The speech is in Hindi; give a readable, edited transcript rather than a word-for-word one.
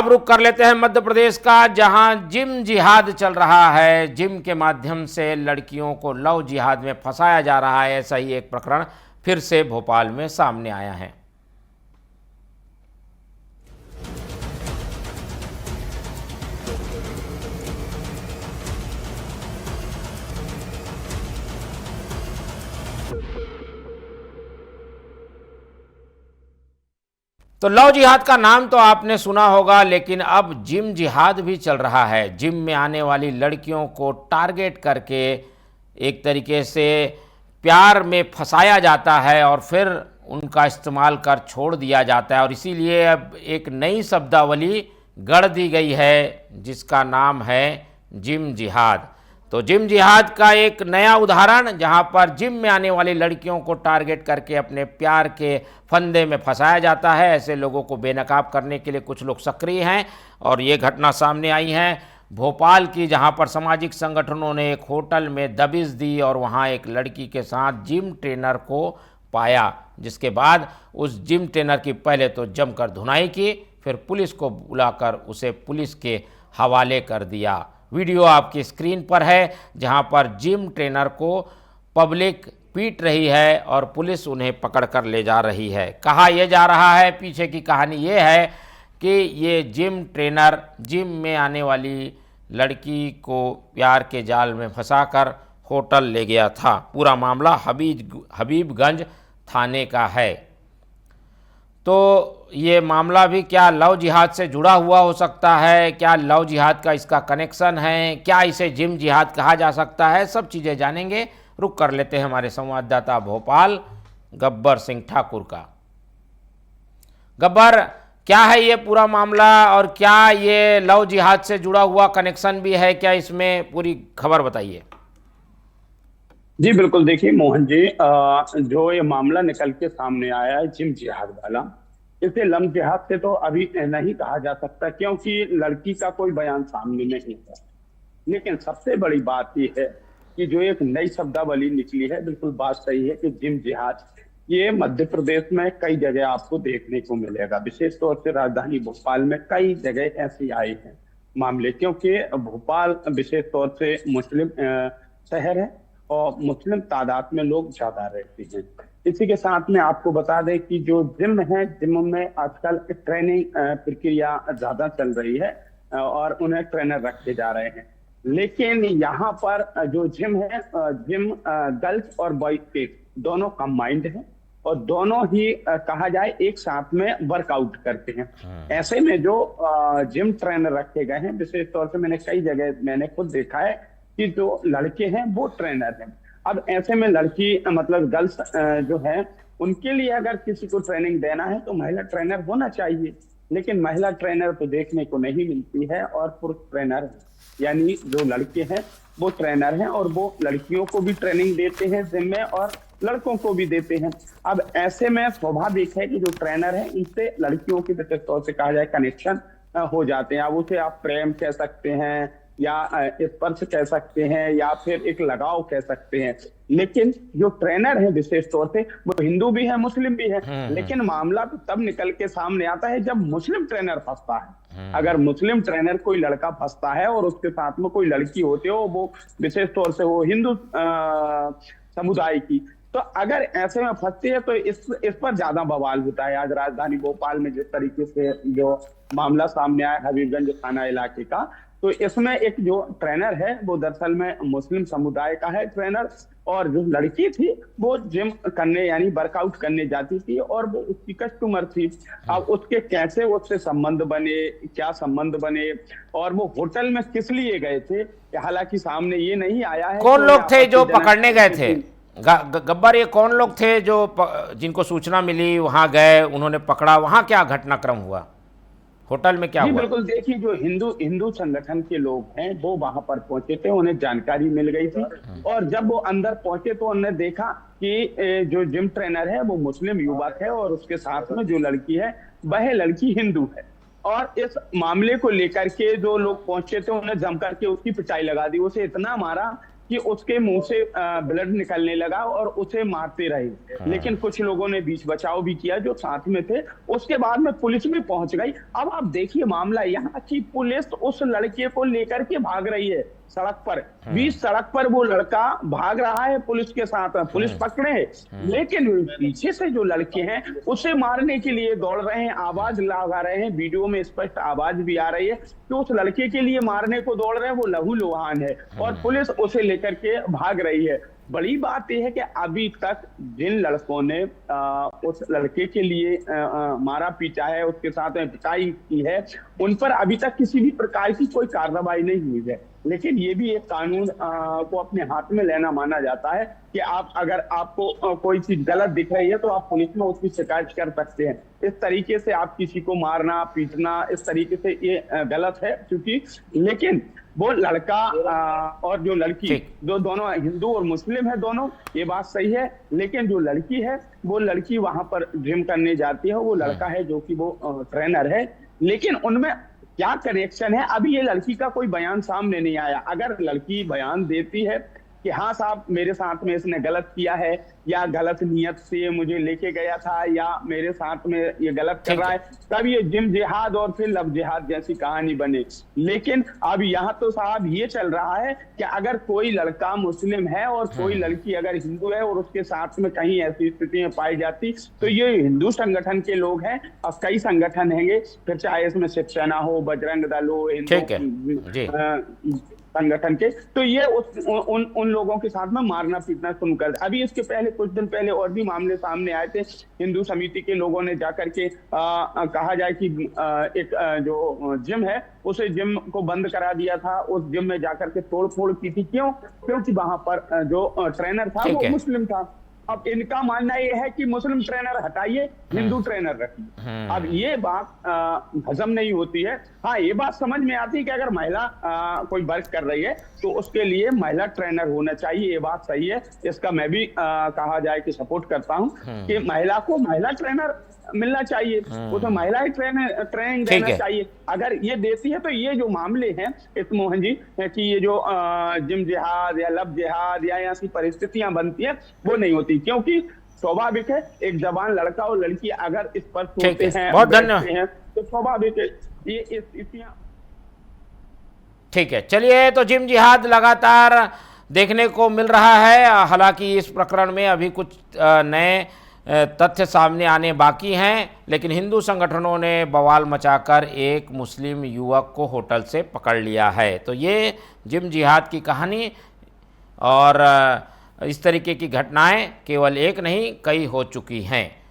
अब रुक कर लेते हैं मध्य प्रदेश का, जहां जिम जिहाद चल रहा है। जिम के माध्यम से लड़कियों को लव जिहाद में फंसाया जा रहा है। ऐसा ही एक प्रकरण फिर से भोपाल में सामने आया है। तो लव जिहाद का नाम तो आपने सुना होगा, लेकिन अब जिम जिहाद भी चल रहा है। जिम में आने वाली लड़कियों को टारगेट करके एक तरीके से प्यार में फंसाया जाता है और फिर उनका इस्तेमाल कर छोड़ दिया जाता है। और इसीलिए अब एक नई शब्दावली गढ़ दी गई है जिसका नाम है जिम जिहाद। तो जिम जिहाद का एक नया उदाहरण, जहां पर जिम में आने वाली लड़कियों को टारगेट करके अपने प्यार के फंदे में फंसाया जाता है। ऐसे लोगों को बेनकाब करने के लिए कुछ लोग सक्रिय हैं और ये घटना सामने आई है भोपाल की, जहां पर सामाजिक संगठनों ने एक होटल में दबिश दी और वहां एक लड़की के साथ जिम ट्रेनर को पाया, जिसके बाद उस जिम ट्रेनर की पहले तो जमकर धुनाई की, फिर पुलिस को बुलाकर उसे पुलिस के हवाले कर दिया। वीडियो आपकी स्क्रीन पर है, जहां पर जिम ट्रेनर को पब्लिक पीट रही है और पुलिस उन्हें पकड़कर ले जा रही है। कहा यह जा रहा है, पीछे की कहानी ये है कि ये जिम ट्रेनर जिम में आने वाली लड़की को प्यार के जाल में फंसाकर होटल ले गया था। पूरा मामला हबीबगंज थाने का है। तो ये मामला भी क्या लव जिहाद से जुड़ा हुआ हो सकता है? क्या लव जिहाद का इसका कनेक्शन है? क्या इसे जिम जिहाद कहा जा सकता है? सब चीज़ें जानेंगे। रुक कर लेते हैं हमारे संवाददाता भोपाल गब्बर सिंह ठाकुर का। गब्बर, क्या है ये पूरा मामला और क्या ये लव जिहाद से जुड़ा हुआ कनेक्शन भी है? क्या इसमें पूरी खबर बताइए। जी बिल्कुल, देखिए मोहन जी, जो ये मामला निकल के सामने आया है जिम जिहाद वाला, इसे लव जिहाद से तो अभी नहीं कहा जा सकता क्योंकि लड़की का कोई बयान सामने नहीं है। लेकिन सबसे बड़ी बात यह है कि जो एक नई शब्दावली निकली है, बिल्कुल बात सही है कि जिम जिहाद ये मध्य प्रदेश में कई जगह आपको देखने को मिलेगा। विशेष तौर से राजधानी भोपाल में कई जगह ऐसी आए हैं मामले, क्योंकि भोपाल विशेष तौर से मुस्लिम शहर है और मुस्लिम तादाद में लोग ज्यादा रहते हैं। इसी के साथ में आपको बता दें कि जो जिम है, जिम में आजकल ट्रेनिंग प्रक्रिया ज्यादा चल रही है और उन्हें ट्रेनर रखे जा रहे हैं। लेकिन यहाँ पर जो जिम है, जिम गर्ल्स और बॉयज के दोनों कंबाइंड है और दोनों ही कहा जाए एक साथ में वर्कआउट करते हैं। ऐसे में जो जिम ट्रेनर रखे गए हैं, विशेष तौर से मैंने कई जगह मैंने खुद देखा है कि जो लड़के हैं वो ट्रेनर हैं। अब ऐसे में लड़की मतलब गर्ल्स जो है, उनके लिए अगर किसी को ट्रेनिंग देना है तो महिला ट्रेनर होना चाहिए। लेकिन महिला ट्रेनर तो देखने को नहीं मिलती है और पुरुष ट्रेनर, यानी जो लड़के हैं वो ट्रेनर हैं और वो लड़कियों को भी ट्रेनिंग देते हैं जिम में और लड़कों को भी देते हैं। अब ऐसे में स्वाभाविक है कि जो ट्रेनर है इनसे लड़कियों की विशेष तौर से कहा जाए कनेक्शन हो जाते हैं। अब उसे आप प्रेम कह सकते हैं या स्पर्श कह सकते हैं या फिर एक लगाव कह सकते हैं। लेकिन जो ट्रेनर है विशेष तौर से वो हिंदू भी है मुस्लिम भी है। लेकिन मामला तो तब निकल के सामने आता है जब मुस्लिम ट्रेनर फंसता है। अगर मुस्लिम ट्रेनर कोई लड़का फंसता है और उसके साथ में कोई लड़की होती हो, वो विशेष तौर से वो हिंदू समुदाय की, तो अगर ऐसे में फंसती है तो इस पर ज्यादा बवाल होता है। आज राजधानी भोपाल में जिस तरीके से जो मामला सामने आया हबीबगंज थाना इलाके का, तो इसमें एक जो ट्रेनर है वो दरअसल में मुस्लिम समुदाय का है ट्रेनर, और जो लड़की थी वो जिम करने यानी वर्कआउट करने जाती थी और वो उसकी कस्टमर थी। अब उसके कैसे उससे संबंध बने, क्या संबंध बने और वो होटल में किस लिए गए थे, हालांकि सामने ये नहीं आया है। कौन लोग थे जो पकड़ने गए थे? गब्बर, ये कौन लोग थे जो जिनको सूचना मिली वहां गए, उन्होंने पकड़ा, वहां क्या घटनाक्रम हुआ, होटल में क्या हुआ? बिल्कुल, देखिए जो हिंदू संगठन के लोग हैं वो वहां पर पहुंचे थे, उन्हें जानकारी मिल गई थी और जब वो अंदर पहुंचे तो उन्होंने देखा कि जो जिम ट्रेनर है वो मुस्लिम युवक है और उसके साथ में जो लड़की है वह लड़की हिंदू है। और इस मामले को लेकर के जो लोग पहुंचे थे उन्हें जम करके उसकी पिटाई लगा दी, उसे इतना मारा कि उसके मुंह से ब्लड निकलने लगा और उसे मारते रहे। लेकिन कुछ लोगों ने बीच बचाव भी किया जो साथ में थे। उसके बाद में पुलिस भी पहुंच गई। अब आप देखिए मामला यहाँ की पुलिस उस लड़के को लेकर के भाग रही है सड़क पर, बीच सड़क पर वो लड़का भाग रहा है पुलिस के साथ, पुलिस पकड़े है, लेकिन पीछे से जो लड़के हैं उसे मारने के लिए दौड़ रहे हैं, आवाज लगा रहे हैं। वीडियो में स्पष्ट आवाज भी आ रही है कि उस लड़के के लिए मारने को दौड़ रहे हैं, वो लहूलुहान है और पुलिस उसे लेकर के भाग रही है। बड़ी बात यह है कि अभी तक जिन लड़कों ने उस लड़के के लिए मारा पीटा है, उसके साथ पिटाई की है, उन पर अभी तक किसी भी प्रकार की कोई कार्रवाई नहीं हुई है। लेकिन ये भी एक कानून को अपने हाथ में लेना माना जाता है कि आप अगर आपको कोई चीज गलत दिख रही है तो आप पुलिस में उसकी शिकायत कर सकते हैं। इस तरीके से आप किसी को मारना पीटना इस तरीके से ये गलत है, क्योंकि लेकिन वो लड़का और जो लड़की जो दोनों हिंदू और मुस्लिम है दोनों, ये बात सही है। लेकिन जो लड़की है वो लड़की वहां पर जिम करने जाती है, वो लड़का है जो कि वो ट्रेनर है। लेकिन उनमें क्या कनेक्शन है अभी ये लड़की का कोई बयान सामने नहीं आया। अगर लड़की बयान देती है कि हाँ साहब मेरे साथ में इसने गलत किया है या गलत नियत से मुझे लेके गया था या मेरे साथ में ये गलत कर रहा है, तब ये जिम जिहाद और फिर लव जिहाद जैसी कहानी बने। लेकिन अब यहाँ तो साहब ये चल रहा है कि अगर कोई लड़का मुस्लिम है और कोई लड़की अगर हिंदू है और उसके साथ में कहीं ऐसी स्थिति में पाई जाती तो ये हिंदू संगठन के लोग हैं और कई संगठन हैंगे, फिर चाहे इसमें शिवसेना हो, बजरंग दल हो, हिंदू संगठन के, तो ये उन लोगों के साथ में मारना पीटना शुरू कर दिया। अभी इसके पहले कुछ दिन पहले और भी मामले सामने आए थे। हिंदू समिति के लोगों ने जाकर के कहा जाए कि एक जो जिम है उसे जिम को बंद करा दिया था, उस जिम में जाकर के तोड़फोड़ की थी। क्यों? क्योंकि वहां पर जो ट्रेनर था वो मुस्लिम था। अब इनका मानना यह है कि मुस्लिम ट्रेनर हटाइए, हिंदू ट्रेनर रखिए। अब ये बात हजम नहीं होती है। हाँ, ये बात समझ में आती है कि अगर महिला कोई वर्क कर रही है तो उसके लिए महिला ट्रेनर होना चाहिए, ये बात सही है। इसका मैं भी कहा जाए कि सपोर्ट करता हूँ कि महिला को महिला ट्रेनर मिलना चाहिए, उसमें महिला ही ट्रेनिंग देना चाहिए। अगर ये देती है तो ये जो मामले हैं इस मोहन जी कि ये जो जिम जिहाद या लव जिहाद या ऐसी परिस्थितियां बनती है वो नहीं होती, क्योंकि स्वाभाविक है एक जवान लड़का और लड़की अगर इस पर सोचते हैं, बहुत धन्यवाद, तो स्वाभाविक है ये स्थितियां। ठीक है, चलिए, तो जिम जिहाद लगातार देखने को मिल रहा है। हालांकि इस प्रकरण में अभी कुछ नए तथ्य सामने आने बाकी हैं, लेकिन हिंदू संगठनों ने बवाल मचाकर एक मुस्लिम युवक को होटल से पकड़ लिया है। तो ये जिम जिहाद की कहानी और इस तरीके की घटनाएं केवल एक नहीं कई हो चुकी हैं।